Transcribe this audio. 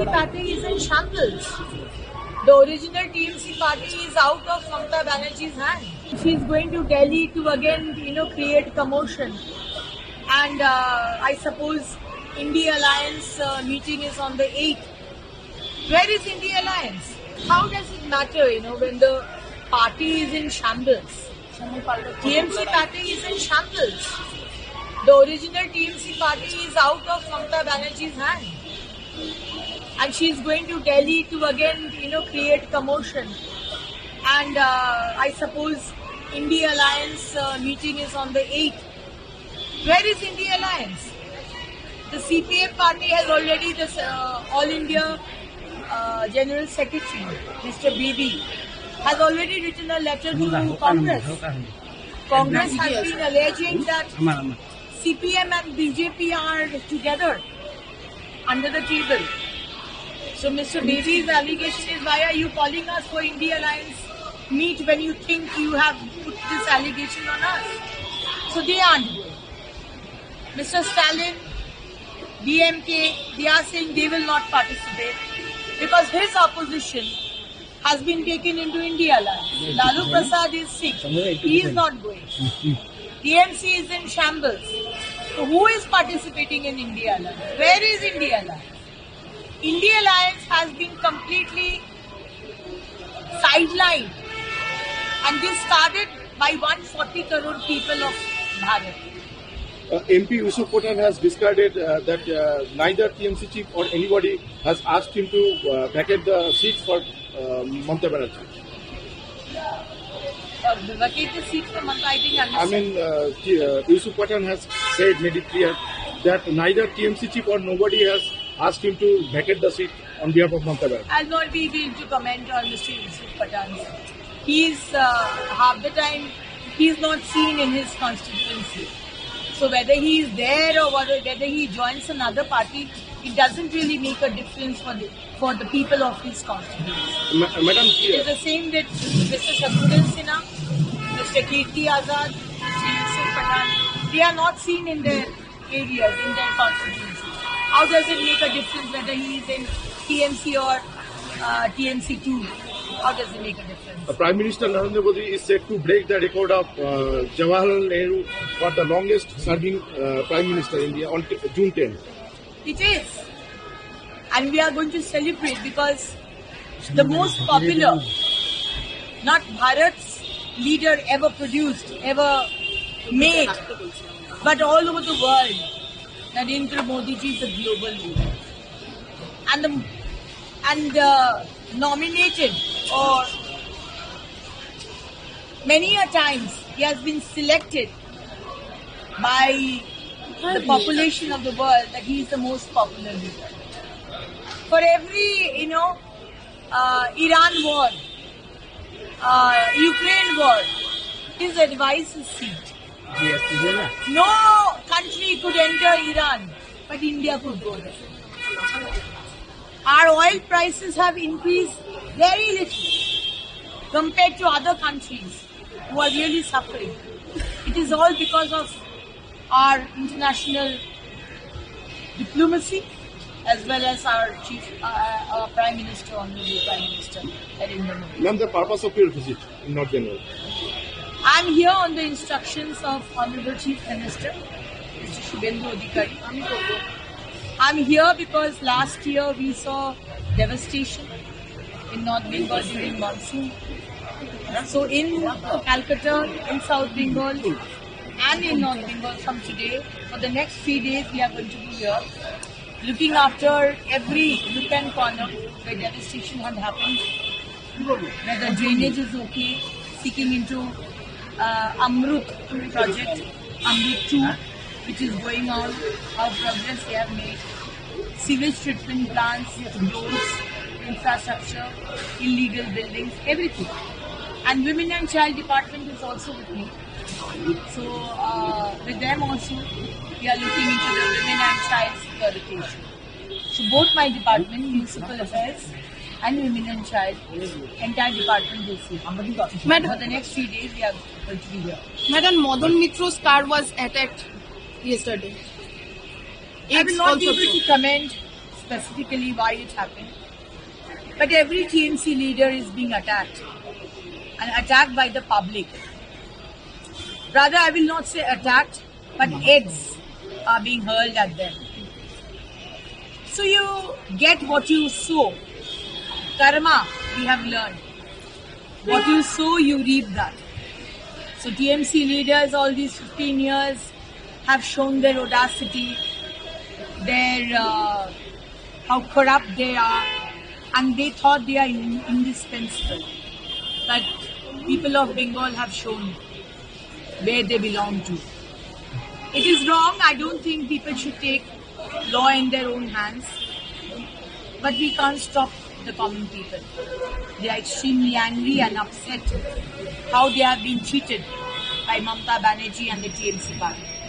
TMC party is in shambles. The original TMC party is out of Mamata Banerjee's hand. She's going to Delhi to again, create commotion. And I suppose India Alliance meeting is on the 8th. Where is India Alliance? How does it matter, when the party is in shambles? TMC party is in shambles. The original TMC party is out of Mamata Banerjee's hand. And she's going to Delhi to again, create commotion. And I suppose India Alliance meeting is on the 8th. Where is India Alliance? The CPM party has already, this All India General Secretary, Mr. BB, has already written a letter to Congress. Congress has been alleging that CPM and BJP are together under the table. So Mr. BB's allegation is, why are you calling us for India Alliance meet when you think you have put this allegation on us? So they aren't going. Mr. Stalin, DMK, they are saying they will not participate because his opposition has been taken into India Alliance. Lalu Prasad is sick. He is not going. TMC is in shambles. So who is participating in India Alliance? Where is India Alliance? India Alliance has been completely sidelined. And this started by 140 crore people of Bharat. MP Yusuf Pathan has discarded that neither TMC chief or anybody has asked him to vacate the seat for Mamata Banerjee. Vacate the seat for Mamata, I think. Yusuf Pathan has said, made it clear that neither TMC chief or nobody has asked him to vacate the seat on behalf of Mamata Banerjee. I'll not be able to comment on Mr. Yusuf Pathan. He's half the time he's not seen in his constituency. So whether he is there or whether he joins another party, it doesn't really make a difference for the people of his constituency. Madam, it is the same with Mr. Shatrughan Sinha, Mr. Kirti Azad, Mr. Yusuf Pathan. They are not seen in their areas, in their constituencies. How does it make a difference whether he is in TMC or TMC2? How does it make a difference? Prime Minister Narendra Modi is set to break the record of Jawaharlal Nehru for the longest serving Prime Minister in India on June 10th. It is. And we are going to celebrate because the most popular, not Bharat's leader ever produced, ever made, but all over the world, Narendra Modi ji is a global leader. And nominated, or many a times he has been selected by the population of the world that he is the most popular leader. For every, Iran war, Ukraine war, his advice is seat. No country could enter Iran, but India could go there. Our oil prices have increased very little compared to other countries who are really suffering. It is all because of our international diplomacy as well as our our Prime Minister, Honorable Prime Minister, Narendra Modi. Ma'am, the purpose of your visit in North Bengal? I am here on the instructions of Honorable Chief Minister, Mr. Shubhendu Adhikari. I am here because last year we saw devastation in North Bengal during monsoon. So in Calcutta, in South Bengal and in North Bengal from today, for the next 3 days we are going to be here looking after every nook and corner where devastation had happened, whether drainage is okay, seeking into Amrut project, Amrut 2, which is going on, how progress they have made, sewage treatment plants, roads, infrastructure, illegal buildings, everything. And Women and Child Department is also with me. So with them also, we are looking into the women and child security issue. So both my department, Municipal Affairs and Women and Child, entire department will see. Madam, for the next 3 days, we are going to be here. Madam, Madan Mitra's car was attacked yesterday. I will not be able to comment specifically why it happened. But every TMC leader is being attacked, and attacked by the public. Rather, I will not say attacked, but eggs are being hurled at them. So you get what you sow. Karma, we have learned. What you sow, you reap that. So TMC leaders all these 15 years have shown their audacity, their how corrupt they are, and they thought they are indispensable. But people of Bengal have shown where they belong to. It is wrong. I don't think people should take law in their own hands. But we can't stop the common people. They are extremely angry and upset how they have been treated by Mamata Banerjee and the TMC party.